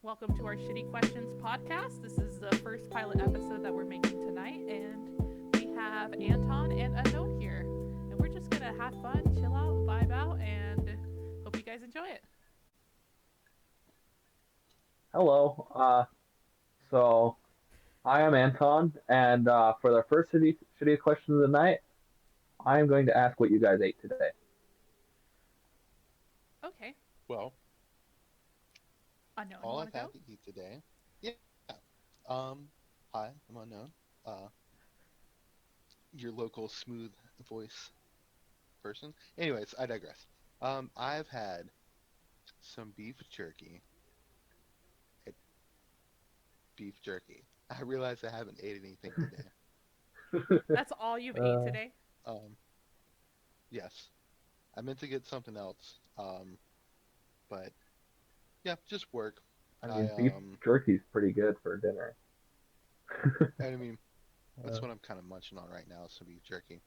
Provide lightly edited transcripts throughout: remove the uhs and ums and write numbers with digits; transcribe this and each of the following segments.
Welcome to our Shitty Questions podcast. This is the first pilot episode that we're making tonight, and we have Anton and Unknown here. And we're just going to have fun, chill out, vibe out, and hope you guys enjoy it. Hello. So I am Anton, and for the first shitty question of the night, I am going to ask what you guys ate today. Okay. Well, Unknown, you all want I've to go? had to eat today. Yeah. Hi, I'm unknown. Your local smooth voice person. Anyways, I digress. I've had some beef jerky. It, beef jerky. I realize I haven't ate anything today. That's all you've ate uh, today? Um, yes, I meant to get something else. But yeah, just work. I I mean, beef jerky's pretty good for dinner. I mean, that's Uh, what I'm kind of munching on right now. Some beef jerky.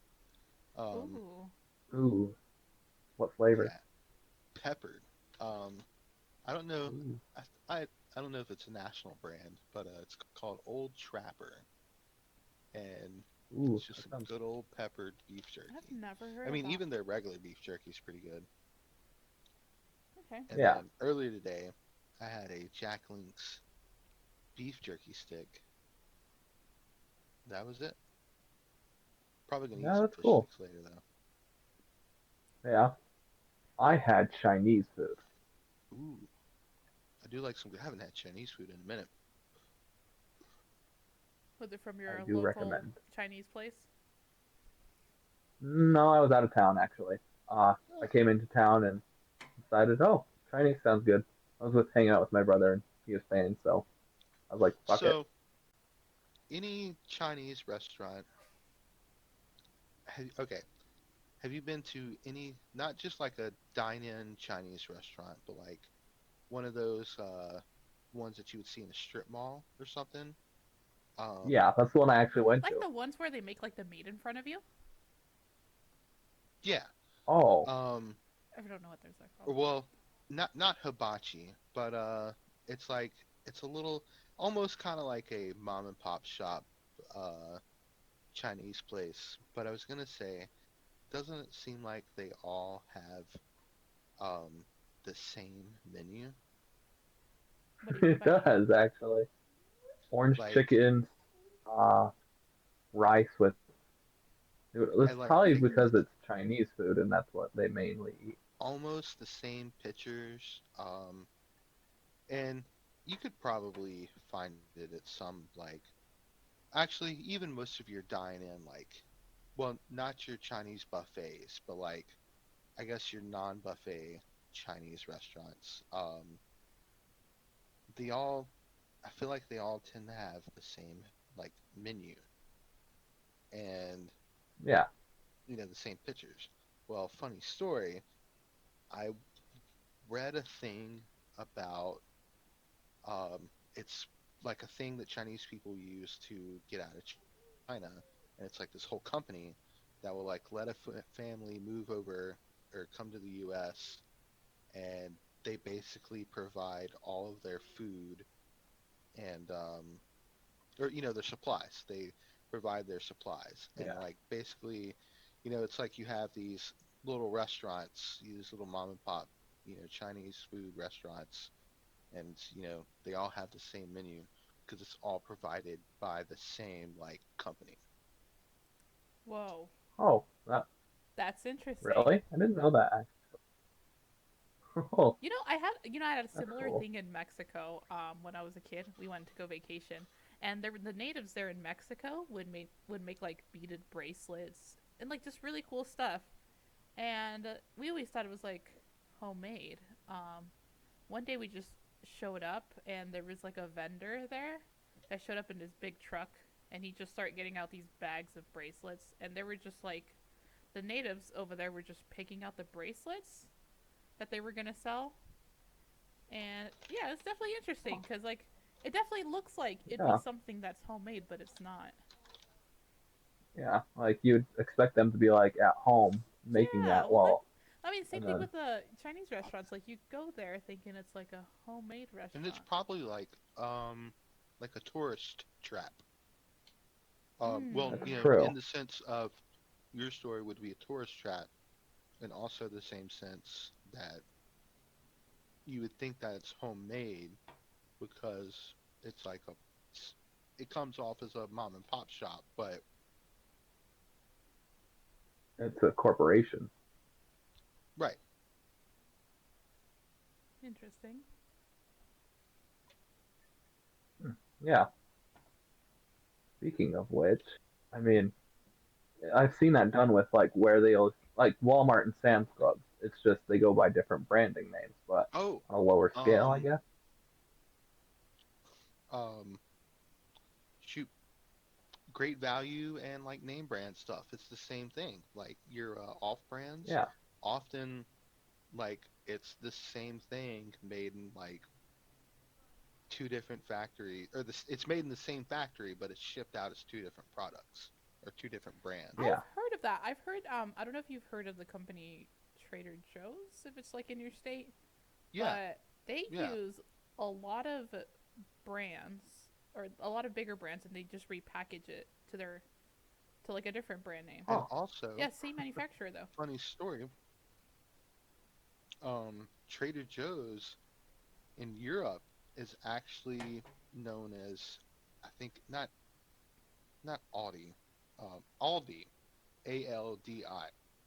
Um, Ooh. ooh, what flavor? yeah, peppered. Um, I don't know. Ooh, I, I I don't know if it's a national brand, but it's called Old Trapper, and ooh, it's just that some sounds. good old peppered beef I've jerky. never I heard of mean, that. even their regular beef jerky is pretty good. Okay. And Yeah, then earlier today, I had a Jack Link's beef jerky stick. That was it. Probably gonna eat yeah, some that's fish cool. sticks later though. Yeah, I had Chinese food. Ooh, I do like some. I haven't had Chinese food in a minute. Was it from I your do local recommend. Chinese place? No, I was out of town actually. I Oh. came into town and decided, oh, Chinese sounds good. I was with hanging out with my brother and he was staying, so I was like, fuck it. So, any Chinese restaurant? Okay, have you been to any, not just like a dine-in Chinese restaurant, but like one of those ones that you would see in a strip mall or something? Um, Yeah, that's the one I actually went Like to. the ones where they make like the meat in front of you? yeah. Oh, Um, I don't know what those are called. or well, not hibachi, but it's like it's a little, almost kind of like a mom and pop shop uh Chinese place. But I was gonna say, doesn't it seem like they all have um the same menu? What do you mean it by that? does actually. Orange Like chicken, uh, rice with. It's I like probably think because it's Chinese food and that's what they mainly eat. almost the same pictures. And you could probably find it at some like actually even most of your dine-in like well not your Chinese buffets, but like I guess your non-buffet Chinese restaurants. They all I feel like they all tend to have the same like menu and Yeah. the same pictures. Well, funny story, I read a thing about it's like a thing that Chinese people use to get out of China, and it's like this whole company that will like let a family move over or come to the U.S. and they basically provide all of their food and or their supplies. They provide their supplies and Yeah. like basically, it's like you have these little restaurants, these little mom and pop, Chinese food restaurants, and they all have the same menu because it's all provided by the same like company. Whoa, Oh, that that's interesting. really? I didn't know that actually. Oh, I had a that's similar cool. thing in Mexico. When I was a kid, we went to go vacation, and the natives there in Mexico would make like beaded bracelets and like just really cool stuff. And we always thought it was like homemade. One day we just showed up, and there was like a vendor there that showed up in his big truck, and he just started getting out these bags of bracelets, and they were just like the natives over there were just picking out the bracelets that they were gonna sell. And yeah, it's definitely interesting Oh, because like it definitely looks like it'd be yeah, something that's homemade, but it's not. yeah. Like you'd expect them to be like at home making Yeah, that. well, Well, I mean, same And thing then with the Chinese restaurants. Like you go there thinking it's like a homemade And it's restaurant. probably like a tourist trap. Well, that's Hmm. true. in the sense of your story would be a tourist trap, and also the same sense that you would think that it's homemade because it's like it's- it comes off as a mom and pop shop, but It's a corporation. right. Interesting. Hmm. Yeah. Speaking of which, I mean, I've seen that done with like where they'll like Walmart and Sam's Clubs. It's just they go by different branding names, but Oh, on a lower scale, I um, guess. um, shoot, great value and like name brand stuff. It's the same thing. Like your off brands, Yeah. often like it's the same thing made in like two different factories, or it's made in the same factory, but it's shipped out as two different products or two different I've Yeah. brands. heard of that. I've heard. I don't know if you've heard of the company Trader Joe's, if it's like in your state, Yeah, but they yeah, use a lot of brands or a lot of bigger brands, and they just repackage it to their to like a different brand name. and Oh, also Yeah, same manufacturer though. funny story. Trader Joe's in Europe is actually known as, I think not Aldi, Aldi, Aldi.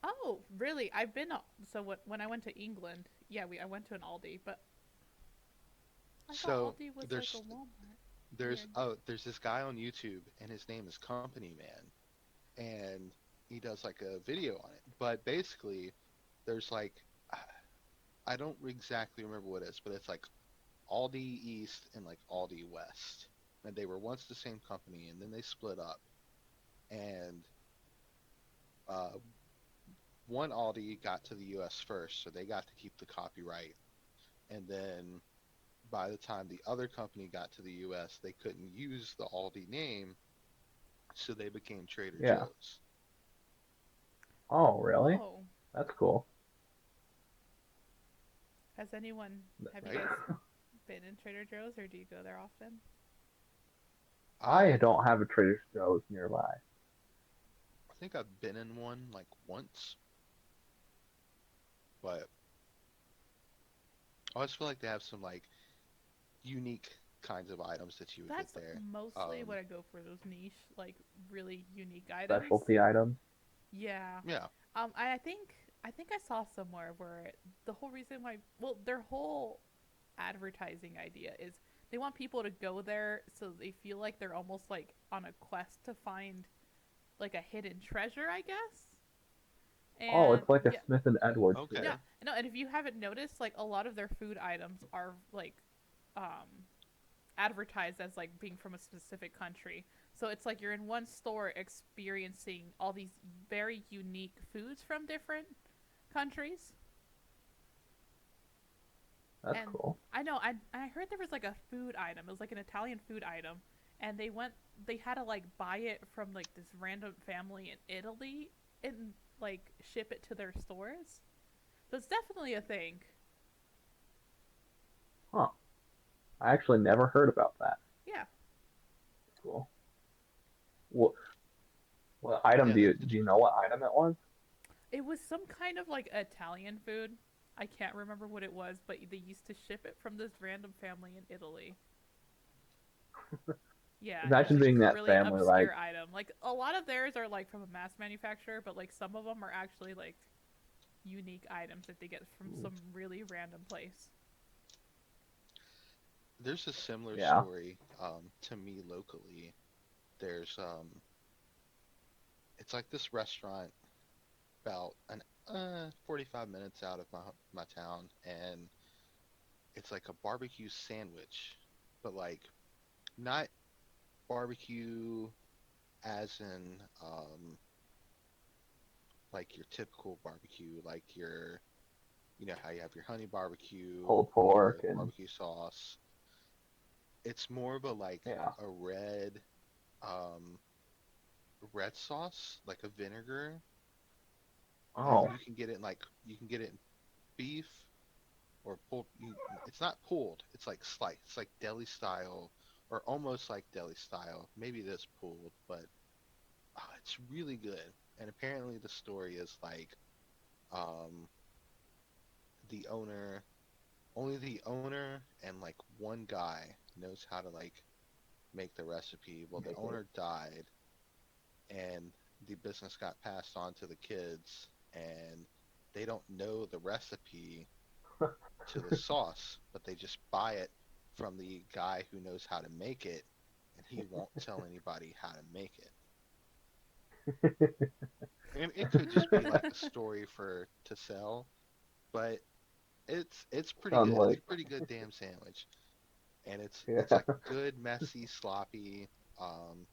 Oh, really? I've been so when I went to England, yeah, we I went to an Aldi, but I thought So Aldi was like a there's Walmart. there's Weird. oh there's this guy on YouTube and his name is Company Man, and he does like a video on it. But basically, there's like I don't exactly remember what it is, but it's like Aldi East and like Aldi West, and they were once the same company, and then they split up, and uh, one Aldi got to the U.S. first, so they got to keep the copyright, and then by the time the other company got to the US, they couldn't use the Aldi name, so they became Trader yeah. Joe's. Oh, really? Oh, That's cool. has anyone? Have you Right? guys been in Trader Joe's, or do you go there often? I I don't have a Trader Joe's nearby. I think I've been in one like once, but I always feel like they have some like unique kinds of items that you would get That's there. mostly what I go for, those niche, like really unique items. Specialty items. Yeah. Yeah, I think I saw somewhere where the whole reason why, well, their whole advertising idea is they want people to go there so they feel like they're almost like on a quest to find like a hidden treasure, I guess. Oh, And it's like a yeah, Smith and Edward yeah, okay. tour. no, and if you haven't noticed, like a lot of their food items are like um advertised as like being from a specific country. So it's like you're in one store experiencing all these very unique foods from different countries. That's And cool. I know I heard there was like a food item. It was like an Italian food item, and they had to like buy it from like this random family in Italy and like ship it to their stores. So it's definitely a thing. Huh. I actually never heard about that. Yeah, Cool. What what item Yeah, do you that's do you know interesting. what item it was? it was some kind of like Italian food. I can't remember what it was, but they used to ship it from this random family in Italy. Yeah, it was Imagine like being a that really family like, obscure item. Like a lot of theirs are like from a mass manufacturer, but like some of them are actually like unique items that they get from ooh, some really random place. There's a similar yeah. story to me locally. There's it's like this restaurant about an 45 minutes out of my town, and it's like a barbecue sandwich, but like not barbecue as in like your typical barbecue, like your how you have your honey barbecue Pulled pork or and barbecue sauce. It's more of a like yeah. a um red sauce, like a vinegar, Oh, You can get it in like you can get it in beef or pulled. It's not pulled. It's like sliced. It's like deli style or almost like deli style. Maybe it is pulled, but it's really good. And apparently the story is like um, the owner, only the owner and like one guy knows how to like make the recipe. Well, the make it. owner died, and the business got passed on to the kids, and they don't know the recipe to the sauce, but they just buy it from the guy who knows how to make it, and he won't tell anybody how to make it. And it could just be like a story for to sell, but it's pretty Sounds good. It's like, a pretty good damn sandwich, and it's yeah. like good, messy, sloppy. Um,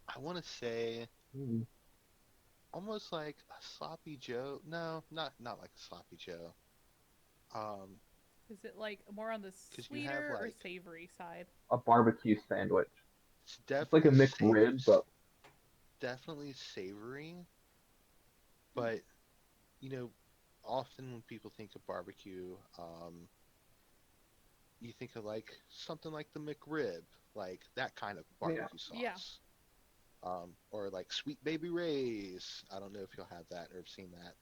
I want to say Mm, almost like a sloppy Joe. No, not like a sloppy Joe. Um, Is it like more on the because you have sweeter or like savory side? a barbecue sandwich. it's It's like a definitely McRib, but definitely savory, Hmm. but you know, often when people think of barbecue, you think of like something like the McRib, like that kind of yeah, barbecue Yeah. sauce. Or like Sweet Baby Ray's. I don't know if you'll have that or have seen that.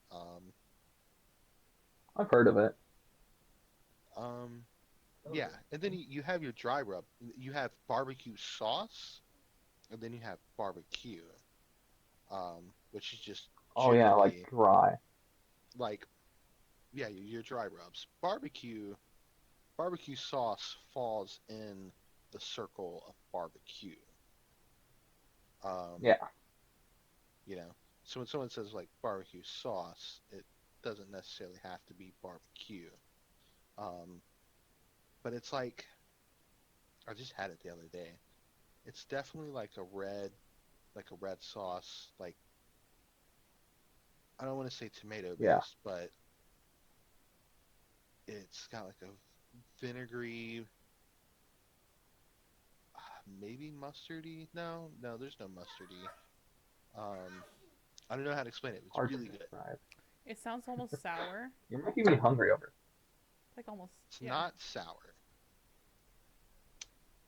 I've heard of it. Um, yeah, and then you have your dry rub. You have barbecue sauce, and then you have barbecue, which is just Oh yeah, like generally dry. like yeah, your dry rubs. Barbecue sauce falls in the circle of barbecue. Um, Yeah, you know, so when someone says like barbecue sauce, it doesn't necessarily have to be barbecue. Um, but it's I just had it the other day. It's definitely like a red sauce. Like I don't want to say tomato yeah. based, but it's got like a vinegary, maybe mustardy. No, there's no mustardy. Um, I don't know how to explain it. It's Hard to really good. describe. It sounds almost sour. You're making me hungry over. Like almost, It's yeah. not sour.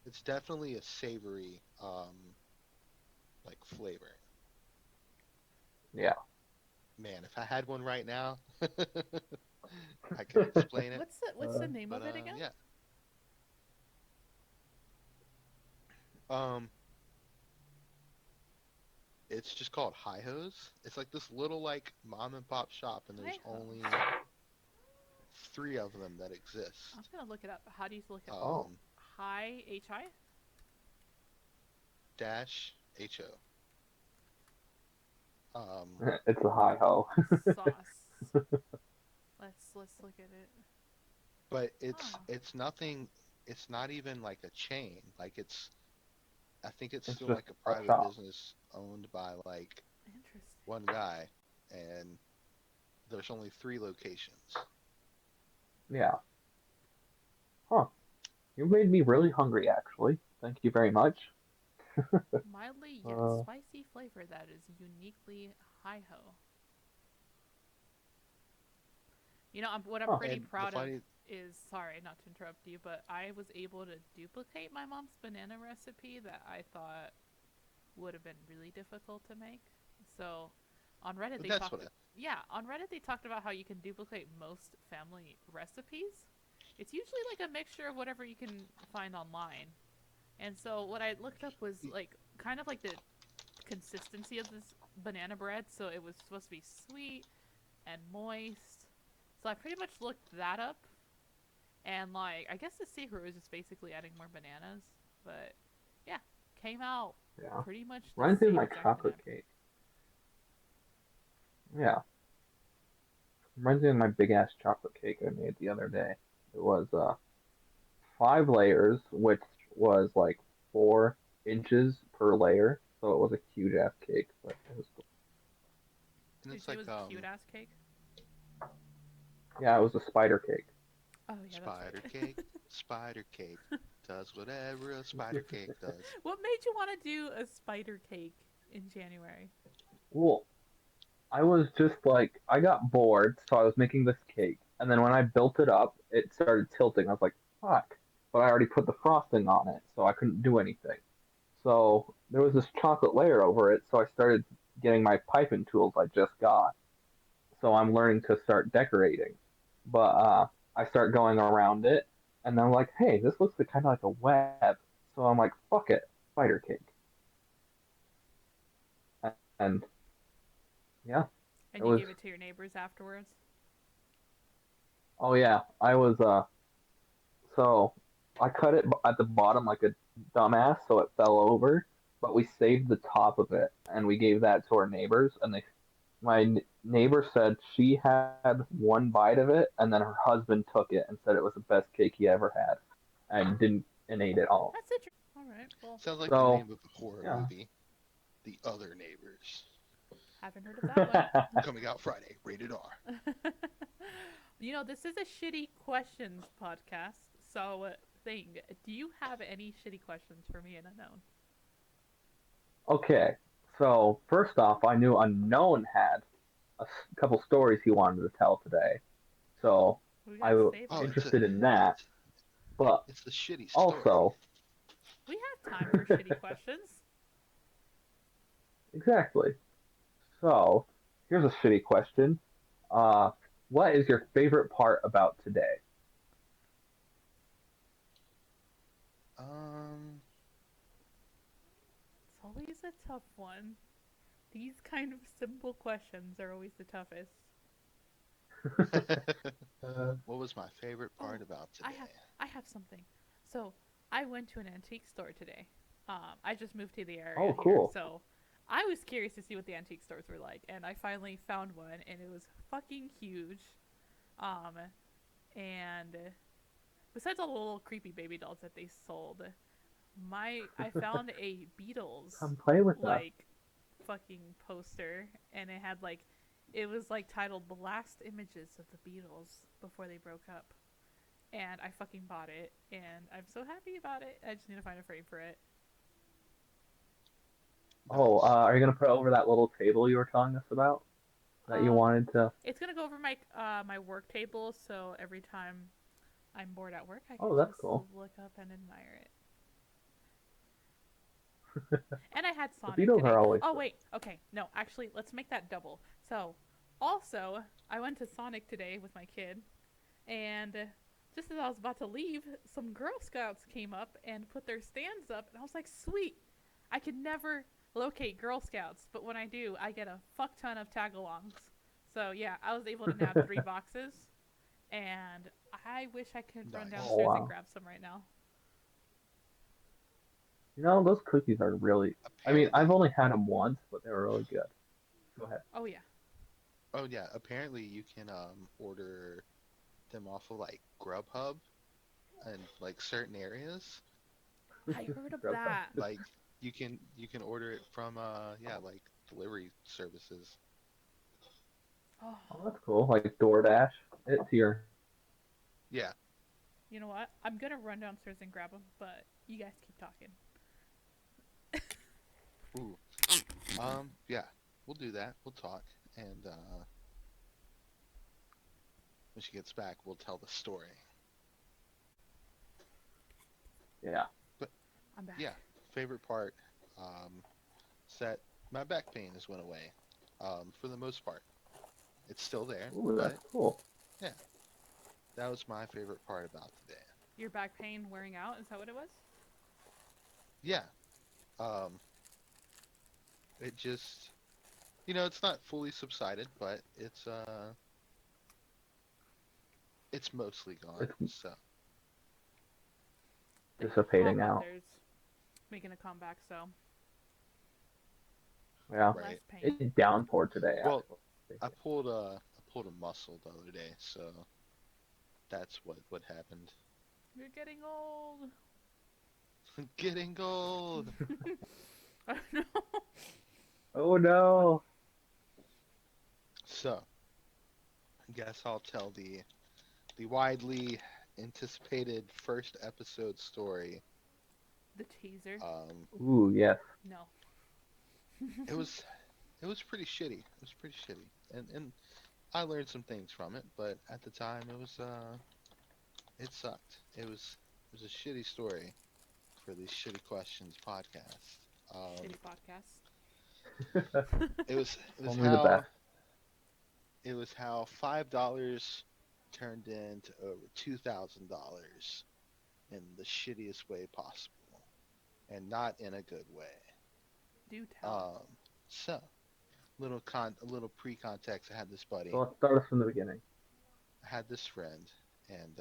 It's definitely a savory like flavor. Yeah. Man, if I had one right now, I could explain it. What's the name But of it again? yeah. Um, it's just called Hi Hos. It's like this little like mom and pop shop, and Hi there's ho. only three of them that exist. I'm gonna look it up. How do you look it up? Oh, Um, Hi hi dash HO. Um, it's a high ho. sauce. Let's look at it. but Oh, it's nothing. It's not even like a chain. Like I think it's It's still just like a a private shop. business owned by like interesting. one guy, and there's only three locations. Yeah. Huh. You made me really hungry, actually. Thank you very much. Mildly yet Uh, spicy flavor that is uniquely hi ho. What I'm huh. pretty And the proud of funny, is, sorry not to interrupt you, but I was able to duplicate my mom's banana recipe that I thought would have been really difficult to make. So on Reddit they that's talked what I, yeah, on Reddit they talked about how you can duplicate most family recipes. It's usually like a mixture of whatever you can find online. And so what I looked up was like kind of like the consistency of this banana bread, so it was supposed to be sweet and moist. So I pretty much looked that up, and like I guess the secret was just basically adding more bananas. But yeah, came out Yeah. pretty much the Reminds me of same my exact chocolate banana. cake. Yeah. Reminds me of my big ass chocolate cake I made the other day. It was 5 layers, which was like 4 inches per layer. So it was a huge ass cake, but it was and Did you it's say it like was a cute ass cake? yeah, it was a spider cake. Oh yeah, that's spider right. cake, spider cake does whatever a spider cake does. What made you want to do a spider cake in January? Well, I was just like, I got bored, so I was making this cake, and then when I built it up, it started tilting. I was like, fuck, but I already put the frosting on it, so I couldn't do anything. So there was this chocolate layer over it, so I started getting my piping tools I just got. So I'm learning to start decorating. But I start going around it, and I'm like, hey, this looks kind of like a web. So I'm like, fuck it, spider cake. And yeah, it And you was. gave it to your neighbors afterwards? Oh yeah, I was. So I cut it at the bottom like a dumbass, so it fell over. But we saved the top of it, and we gave that to our neighbors. And my neighbor said she had one bite of it, and then her husband took it and said it was the best cake he ever had, and didn't and ate it all. That's interesting. All right. Well, Sounds like the So name of a horror yeah. movie. The Other Neighbors. haven't heard of that one. Coming out Friday, rated R. This is a shitty questions podcast. So, thing, do you have any shitty questions for me and Unknown? Okay, so first off, I knew Unknown had couple stories he wanted to tell today, so We I gotta was save Oh, it. interested in that. But it's a shitty story. also, We have time for shitty questions. exactly. So here's a shitty question. Uh, what is your favorite part about today? Um, It's always a tough one. These kind of simple questions are always the toughest. what was my favorite Oh, part about I today? have I have something. So I went to an antique store today. I just moved to the area Oh, here, cool. so I was curious to see what the antique stores were like, and I finally found one, and it was fucking huge. Um, and besides all the little creepy baby dolls that they sold, I found a Beatles Come play with us. like fucking poster, and it was like titled "The Last Images of the Beatles Before They Broke Up." And I fucking bought it, and I'm so happy about it. I just need to find a frame for it. Oh, Nice. are you gonna put it over that little table you were telling us about that you Um, wanted to? it's gonna go over my work table, so every time I'm bored at work, I can Oh, that's just cool. look up and admire it. And I had The Sonic Beatles today. are always Oh good. wait, okay, no, actually, let's make that double. So, also, I went to Sonic today with my kid, and just as I was about to leave, some Girl Scouts came up and put their stands up, and I was like, sweet. I could never locate Girl Scouts, but when I do, I get a fuck ton of tag-alongs. So yeah, I was able to nab 3 boxes, and I wish I could run Oh Nice. downstairs and wow. grab some right now. Those cookies are really. I mean, I've Apparently, only had them once, but they were really good. Go ahead. Oh yeah, oh yeah, apparently you can order them off of like Grubhub and like certain areas. I heard of Grab some. that. Like you can order it from yeah, like delivery services. Oh, Oh, that's cool. Like DoorDash. It's here. Yeah. you know what? I'm gonna run downstairs and grab them, but you guys keep talking. Ooh. Yeah. We'll do that. We'll talk, and when she gets back, we'll tell the story. Yeah. But I'm yeah, back. favorite part, um, set my back pain has went away, for the most part. It's still there, Ooh, that's but cool. yeah, that was my favorite part about today. Your back pain wearing out? Is that what it was? Yeah, um, it just, it's not fully subsided, but it's mostly gone. It's So The hot dissipating out. weather's making a comeback, so Yeah. less right. pain. It downpoured today, Well, actually. I pulled a muscle the other day, so that's what happened. You're getting old. Getting old. I don't know. Oh no. So I guess I'll tell the widely anticipated first episode story. The teaser. Um, Ooh, yes. No. it was it was pretty shitty. It was pretty shitty, and I learned some things from it, but at the time it sucked. It was a shitty story for these shitty questions podcast. Um, Shitty podcast. Only the best. it was how $5 turned into over $2,000 in the shittiest way possible, and not in a good way. Do tell. Um, so a little pre-context. I had this So buddy, let's start us from the beginning. I had this friend, and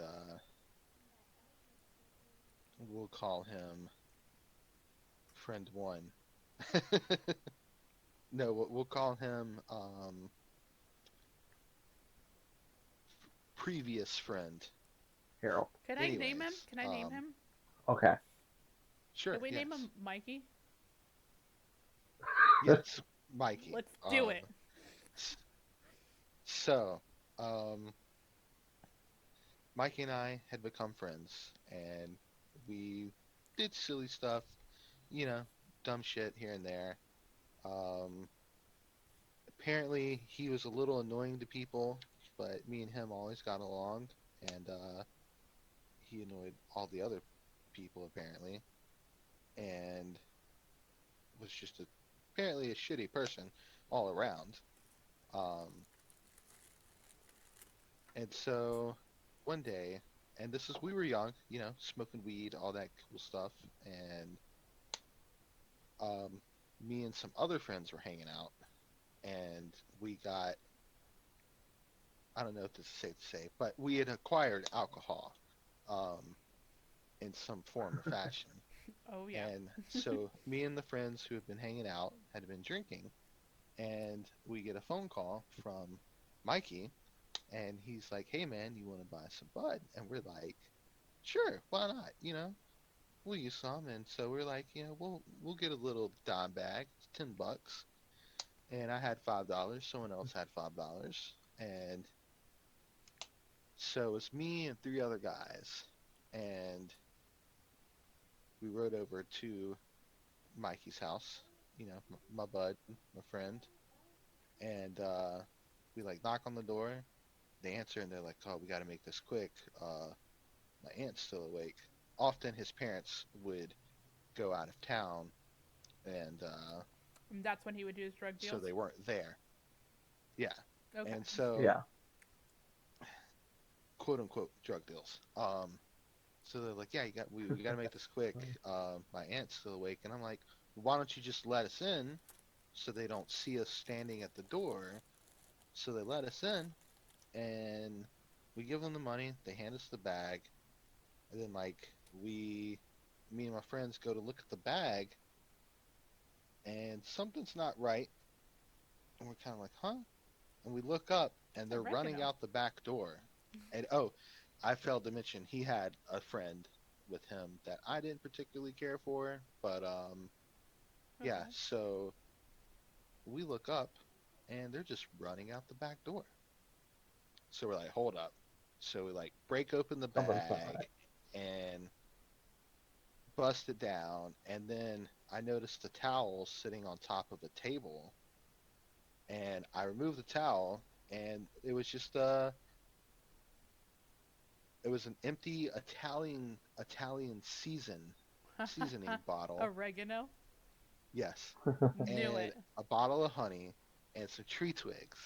we'll call him friend one. No, we'll call him previous friend. Harold. Can I name him? Anyways, Can I name him? Okay. sure, Can we name yes, him Mikey? yes, Mikey. Let's do it. S- so, um, Mikey and I had become friends, and we did silly stuff, you know, dumb shit here and there. Um, Apparently, he was a little annoying to people, but me and him always got along, and he annoyed all the other people apparently, and was just apparently a shitty person all around. Um, and so one day, and this is we were young, smoking weed, all that cool stuff, and um, me and some other friends were hanging out, and we got I don't know if this is safe to say, but we had acquired alcohol um, in some form or fashion. Oh yeah. And so me and the friends who had been hanging out had been drinking, and we get a phone call from Mikey, and he's like, "Hey man, you want to buy some bud?" And we're like, "Sure, why not? We'll use some." And so we're like, we'll get a little dime bag, $10, and I had $5. Someone else had $5, and so it's me and three other guys, and we rode over to Mikey's house, my bud, my friend, and we like knock on the door. They answer and they're like, "Oh, we got to make this quick. My aunt's still awake." Often his parents would go out of town, and And that's when he would do his drug so deals. they weren't there. Yeah, Okay. and so Yeah. quote unquote drug deals. So they're like, "Yeah, we got to make this quick. My aunt's still awake," and I'm like, "Why don't you just let us in so they don't see us standing at the door?" So they let us in, and we give them the money. They hand us the bag, and then me and my friends go to look at the bag, and something's not right, and we're kind of like, "Huh?" And we look up, and they're running Oregano. out the back door. And oh, I failed to mention he had a friend with him that I didn't particularly care for, but yeah. Okay. So we look up, and they're just running out the back door. So we're like, "Hold up." So we like break open the Something's not bag right. and bust it down, and then I noticed the towel sitting on top of a table, and I removed the towel, and it was an empty Italian seasoning bottle. Oregano. Yes, Knew and it. a bottle of honey and some tree twigs,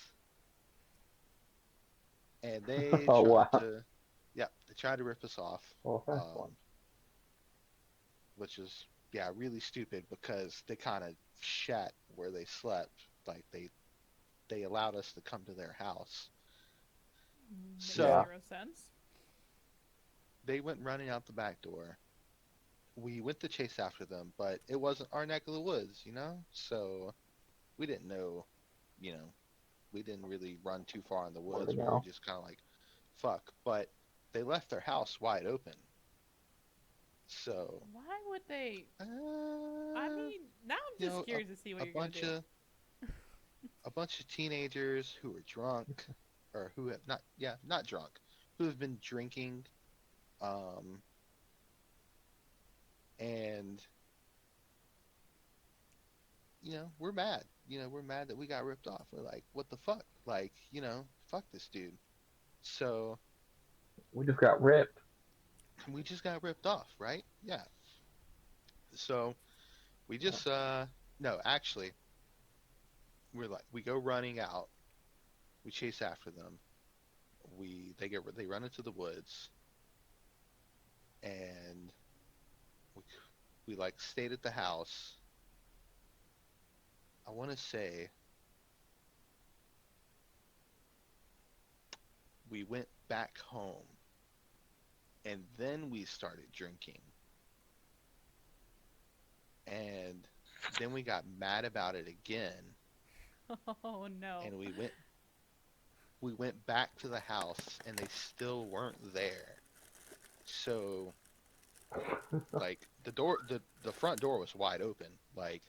and they Oh tried wow. to, yeah, they tried to rip us off, Well, that's one. um, which is yeah really stupid because they kind of shat where they slept, like they allowed us to come to their house. Makes Yeah. So 0 sense. they went running out the back door. We went to chase after them, but it wasn't our neck of the woods, so we didn't know, you know, we didn't really run too far in the Where to woods. We were go? just kind of like, fuck. But they left their house wide open. So, Why would they? I uh, mean, now I'm you just know, curious to see what a you're gonna bunch do. of a bunch of teenagers who were drunk, or who have not, yeah, not drunk, who have been drinking, um, and we're mad. we're mad that we got ripped off. We're like, what the fuck? Like, fuck this dude. So We just got ripped. we just got ripped off, right? Yeah. So we Yeah. just no, actually, we go running out. We chase after them. They run into the woods, and we we like stayed at the house. I want to say we went back home, and then we started drinking, and then we got mad about it again, Oh no. and we went back to the house, and they still weren't there. So like the front door was wide open. Like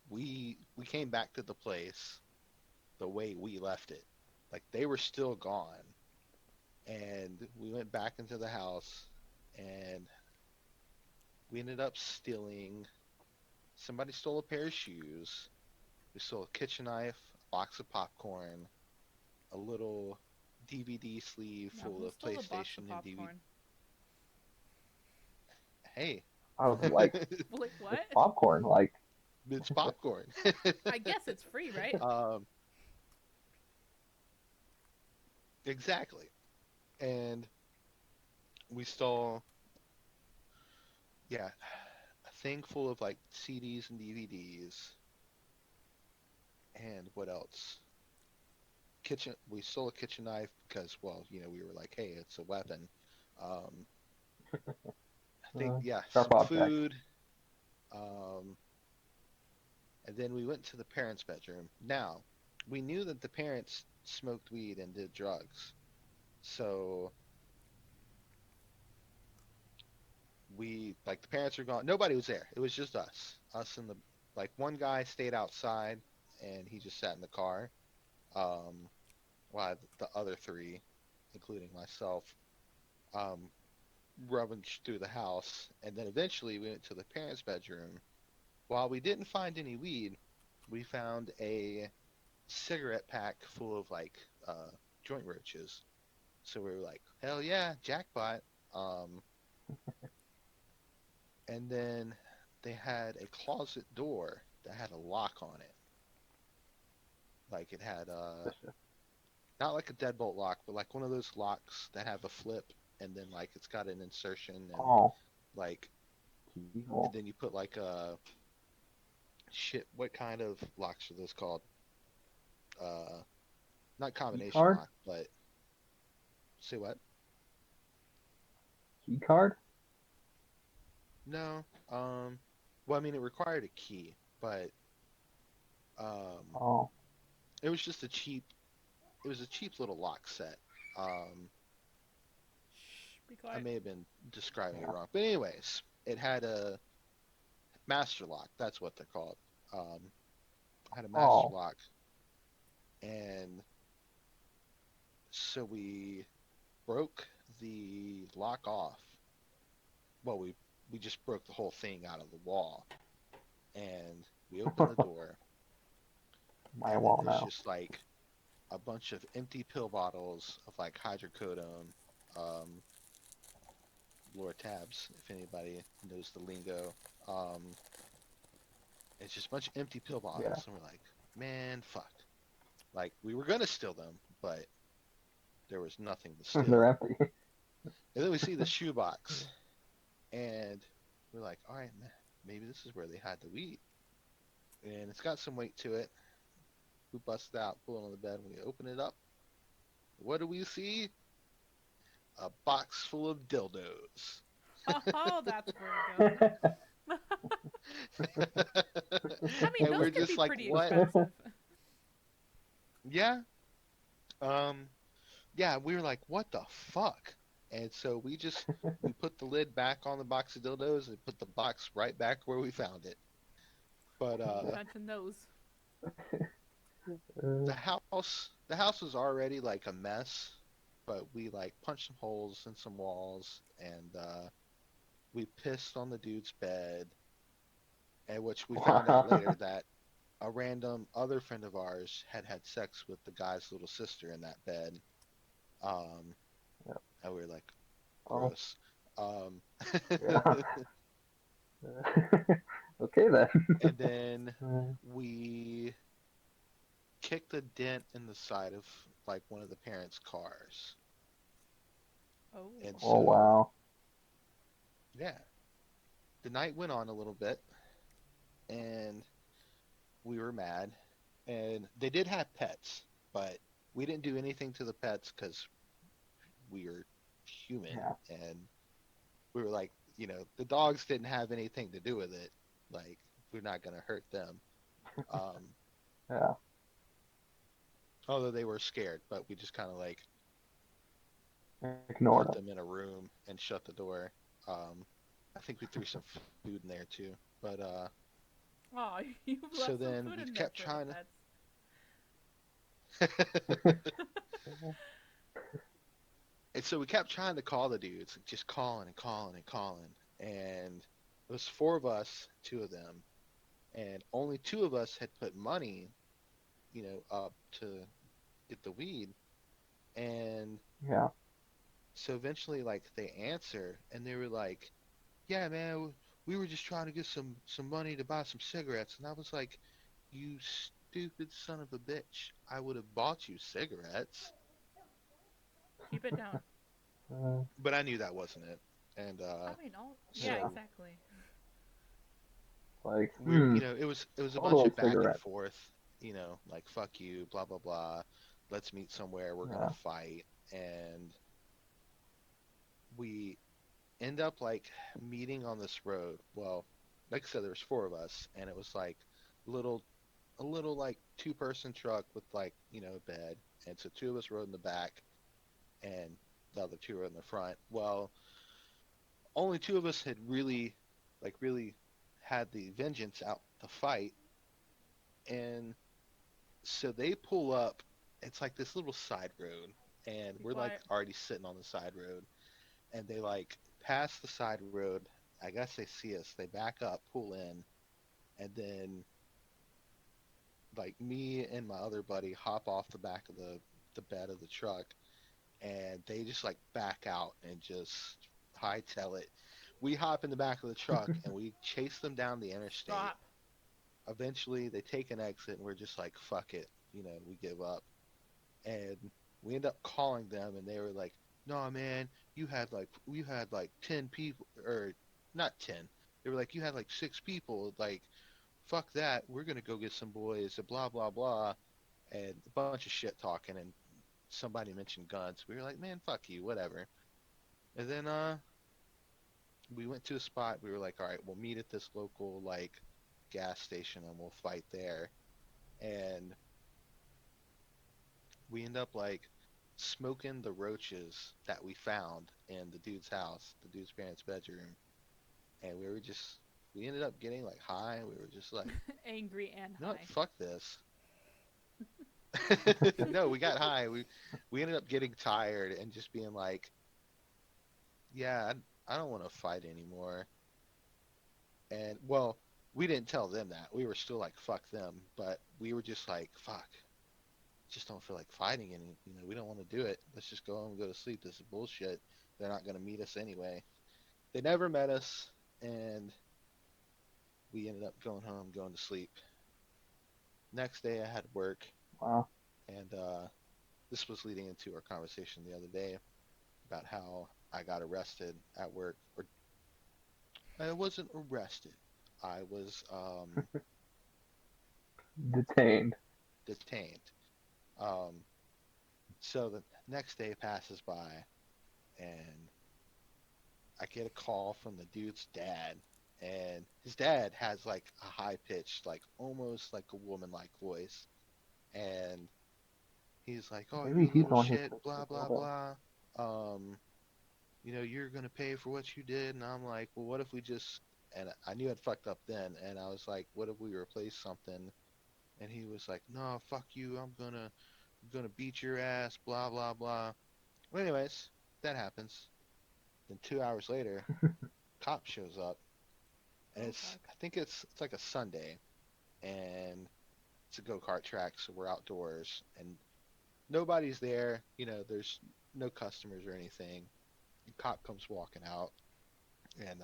we came back to the place the way we left it. Like they were still gone, and we went back into the house, and we ended up stealing. Somebody stole a pair of shoes. We stole a kitchen knife, a box of popcorn, a little DVD sleeve Now, full who of stole a box of PlayStation and DVD. popcorn? Hey, I was like, Like it's what? popcorn. Like, it's popcorn. I guess it's free, right? um, exactly. And we stole, yeah, a thing full of like CDs and DVDs. And what else? We stole a kitchen knife because, well, we were like, hey, it's a weapon. Um, I think, yeah, sharp some object. food. Um, and then we went to the parents' bedroom. Now, we knew that the parents smoked weed and did drugs. So like, the parents were gone. Nobody was there. It was just us. Us and like, one guy stayed outside and he just sat in the car. Um, while the other three, including myself, um, rummaged through the house. And then eventually we went to the parents' bedroom. While we didn't find any weed, we found a cigarette pack full of like joint roaches. So we were like, hell yeah, jackpot. Um, and then they had a closet door that had a lock on it. Like it had Suspicious. not like a deadbolt lock, but like one of those locks that have a flip, and then like it's got an insertion, and Oh, like and keyhole. then you put like a shit. What kind of locks are those called? Uh, Not Key combination card? lock, but say what? Key card? No. Well, I mean, it required a key, but um, Oh. it was just a cheap. It was a cheap little lock set. Um, Shh, be I quiet. may have been describing it Yeah. wrong, but anyways, it had a master lock. That's what they're called. Um, had a master Oh. lock, and so we broke the lock off. Well, we just broke the whole thing out of the wall, and we opened the door, My and then wall there's now. just like a bunch of empty pill bottles of like hydrocodone, um, Lortabs, if anybody knows the lingo. Um, it's just a bunch of empty pill Yeah. bottles, and we're like, man, fuck. Like we were gonna steal them, but there was nothing to They're steal. empty. And then we see the shoebox, and we're like, all right, man, maybe this is where they hide the weed. And it's got some weight to it. We bust it out, pull it on the bed, and we open it up. What do we see? A box full of dildos. Oh, that's where it goes. I mean, And those we're can be just like, pretty what? expensive. Yeah. Um, yeah, we were like, what the fuck? And so we put the lid back on the box of dildos and put the box right back where we found it. But Mention those. the house was already like a mess, but we like punched some holes in some walls, and we pissed on the dude's bed, and which we found out later Wow. that a random other friend of ours had had sex with the guy's little sister in that bed. Um, Yeah. and we were like, Oh, gross. Um, yeah. Okay then. and then Uh, we kicked a dent in the side of like one of the parents' cars. And Oh. oh so, wow. yeah, the night went on a little bit and we were mad. And they did have pets, but we didn't do anything to the pets because we are human Yeah. and we were like, the dogs didn't have anything to do with it. Like, we're not going to hurt them. Um, Yeah. although they were scared, but we just kind of like Ignored put him. them in a room and shut the door. Um, I think we threw some food in there too. But Oh, you so left some then food we in there kept for the trying pets. to. And so we kept trying to call the dudes, just calling and calling and calling. And it was four of us, two of them, and only two of us had put money, up to get the weed. And Yeah. so eventually, like, they answer, and they were like, "Yeah, man, we were just trying to get some money to buy some cigarettes." And I was like, "You stupid son of a bitch! I would have bought you cigarettes." Keep it down. Uh, But I knew that wasn't it. And I mean, all. Yeah, yeah. so exactly. Like, it was a bunch totally of back and cigarette. forth, like fuck you, blah blah blah. Let's meet somewhere. We're gonna Yeah. fight, and we end up like meeting on this road. Well, like I said, there was four of us, and it was like little a little like two-person truck with like a bed, and so two of us rode in the back, and the other two were in the front. Well, only two of us had really had the vengeance out to fight, and so they pull up. It's like this little side road, and Be we're like quiet. already sitting on the side road, and they like pass the side road. I guess they see us. They back up, pull in, and then like me and my other buddy hop off the back of the bed of the truck, and they just like back out and just hightail it. We hop in the back of the truck and we chase them down the interstate. Stop. Eventually, they take an exit, and we're just like, "Fuck it," we give up. And we end up calling them, and they were like, "No, man, you had like 10 people, or not 10. They were like, you had like 6 people. Like, fuck that. We're gonna go get some boys. Blah blah blah." And a bunch of shit talking, and somebody mentioned guns. We were like, "Man, fuck you, whatever." And then we went to a spot. We were like, "All right, we'll meet at this local like gas station, and we'll fight there." And we end up like smoking the roaches that we found in the dude's house, the dude's parents' bedroom, and we ended up getting like high. We were just like, Angry and "You know what? high. Fuck this." No, we got high. We ended up getting tired and just being like, "Yeah, I don't want to fight anymore." And well, we didn't tell them that. We were still like, "Fuck them," but we were just like, "Fuck." Just don't feel like fighting any. We don't want to do it. Let's just go home and go to sleep. This is bullshit. They're not going to meet us anyway. They never met us, and we ended up going home, going to sleep. Next day, I had work, Wow. and this was leading into our conversation the other day about how I got arrested at work. Or I wasn't arrested. I was Detained. detained. Um, so the next day passes by, and I get a call from the dude's dad, and his dad has like a high pitched, like almost like a woman like voice, and he's like, "Oh, you Maybe he's little the one who shit, fixed the blah blah dildo. blah. Um, you're gonna pay for what you did." And I'm like, "Well, what if we just?" And I knew I'd fucked up then, and I was like, "What if we replace something?" And he was like, "No, fuck you. I'm gonna beat your ass, blah blah blah." Well, anyways, that happens. Then 2 hours later, cop shows up, and Oh it's fuck. I think it's like a Sunday, and It's a go-kart track, so we're outdoors and nobody's there. There's no customers or anything. The cop comes walking out and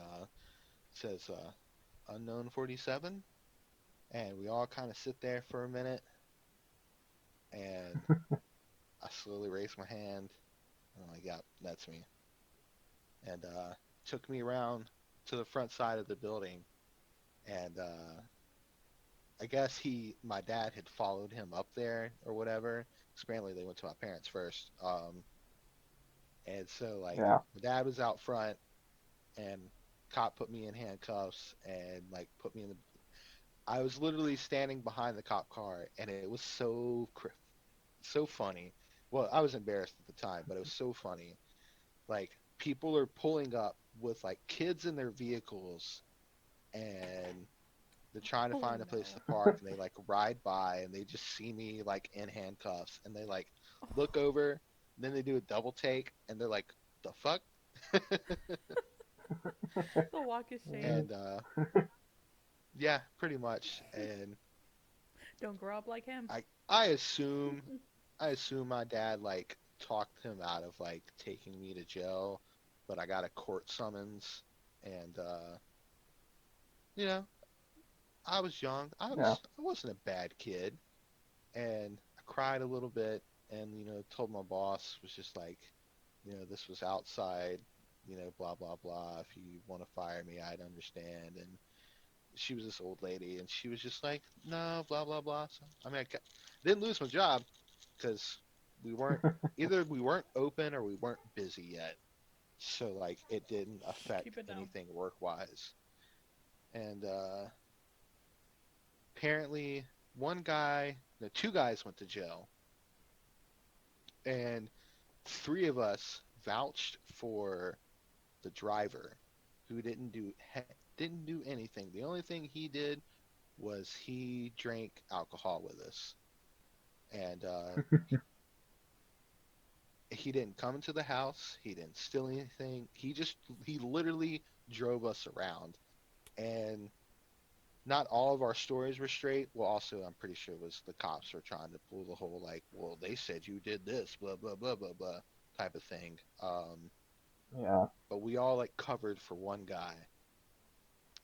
says, unknown 47. And we all kind of sit there for a minute. And I slowly raise my hand. And I'm like, yeah, that's me. And took me around to the front side of the building. And I guess my dad had followed him up there or whatever. 'Cause apparently they went to my parents first. And so like Yeah. my dad was out front, and cop put me in handcuffs and like put me in the. I was literally standing behind the cop car, and it was so funny. Well, I was embarrassed at the time, but it was so funny. Like people are pulling up with like kids in their vehicles, and they're trying to Oh find a place to no. park, and they like ride by and they just see me like in handcuffs, and they like look Oh, over, then they do a double take, and they're like, the fuck? the walk of shame. And yeah, pretty much. And Don't grow up like him. I assume my dad like talked him out of like taking me to jail, but I got a court summons, and you know, I was young. Yeah. I wasn't a bad kid, and I cried a little bit, and told my boss, was just like, this was outside, blah blah blah. If you want to fire me, I'd understand. And she was this old lady, and she was just like, no, blah blah blah. So, I mean, didn't lose my job because we weren't either we weren't open or we weren't busy yet. So like it didn't affect Keep it down. anything work wise. And apparently one guy, no, two guys went to jail, and three of us vouched for the driver, who didn't do anything. The only thing he did was he drank alcohol with us, and he didn't come into the house. He didn't steal anything. He literally drove us around, and not all of our stories were straight. Well, also I'm pretty sure it was the cops were trying to pull the whole like, well, they said you did this, blah blah blah blah blah type of thing. Yeah. But we all like covered for one guy.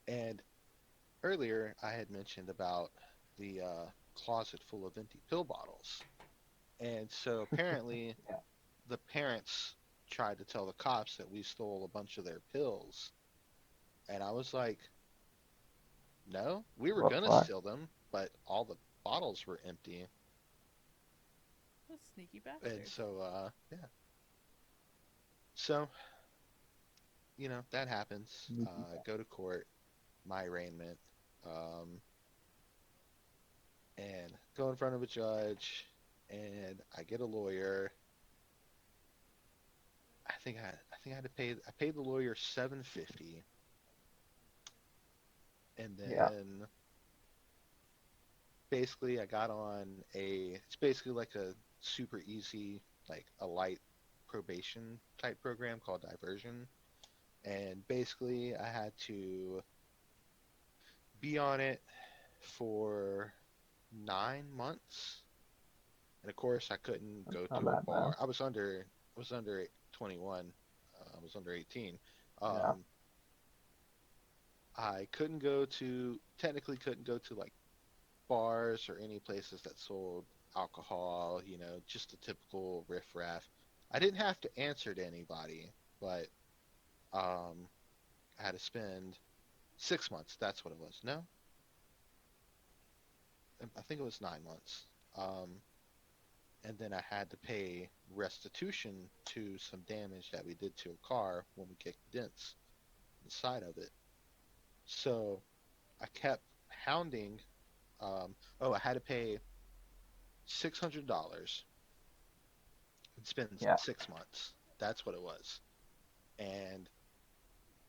And earlier I had mentioned about the closet full of empty pill bottles, and so apparently Yeah. the parents tried to tell the cops that we stole a bunch of their pills, and I was like, no, we were What gonna fuck? steal them, but all the bottles were empty. Those sneaky And bastards. so yeah, so that happens. Sneaky. Go to court, my arraignment, um, and go in front of a judge, and I get a lawyer. I think I had to pay. I paid the lawyer $750, and Yeah. then basically I got on a. It's basically like a super easy, like a light probation type program called diversion, and basically I had to be on it for 9 months. And of course, I couldn't That's go not to a that bad. bar. I was under 21. I was under 18. Yeah. Um, I couldn't go to technically couldn't go to like bars or any places that sold alcohol. Just the typical riffraff. I didn't have to answer to anybody, but um, I had to spend 6 months. That's what it was. No, I think it was 9 months. Um, and then I had to pay restitution to some damage that we did to a car when we kicked dents inside of it. So I kept hounding. I had to pay $600 and spend Yeah. 6 months. That's what it was. And